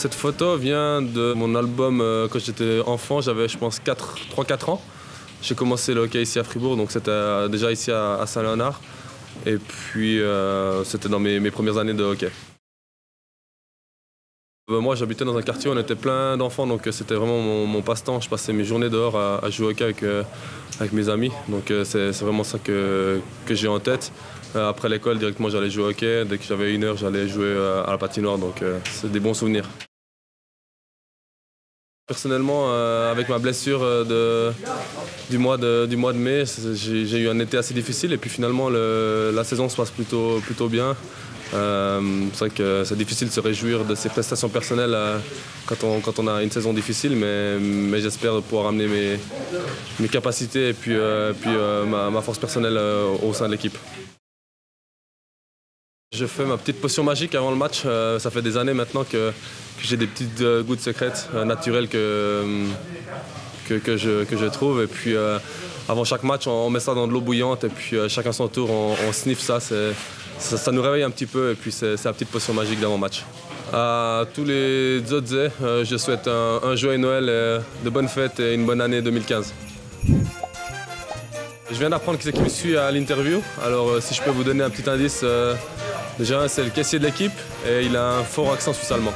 Cette photo vient de mon album quand j'étais enfant, j'avais je pense 3-4 ans. J'ai commencé le hockey ici à Fribourg, donc c'était déjà ici à Saint-Léonard. Et puis c'était dans mes premières années de hockey. Moi j'habitais dans un quartier où on était plein d'enfants, donc c'était vraiment mon passe-temps. Je passais mes journées dehors à jouer au hockey avec mes amis, donc c'est vraiment ça que j'ai en tête. Après l'école, directement j'allais jouer au hockey. Dès que j'avais 1 heure, j'allais jouer à la patinoire, donc c'est des bons souvenirs. Personnellement, avec ma blessure du mois de mai, j'ai eu un été assez difficile et puis finalement la saison se passe plutôt bien. C'est vrai que c'est difficile de se réjouir de ses prestations personnelles quand on a une saison difficile, mais j'espère pouvoir amener mes capacités et puis ma force personnelle au sein de l'équipe. Je fais ma petite potion magique avant le match. Ça fait des années maintenant que j'ai des petites gouttes secrètes naturelles que je trouve. Et puis avant chaque match, on met ça dans de l'eau bouillante et puis chacun son tour, on sniffe ça. Ça nous réveille un petit peu et puis c'est la petite potion magique d'avant-match. À tous les Dzodze, je souhaite un joyeux Noël, de bonnes fêtes et une bonne année 2015. Je viens d'apprendre qui c'est qui me suit à l'interview, alors si je peux vous donner un petit indice, déjà c'est le caissier de l'équipe et il a un fort accent suisse-allemand.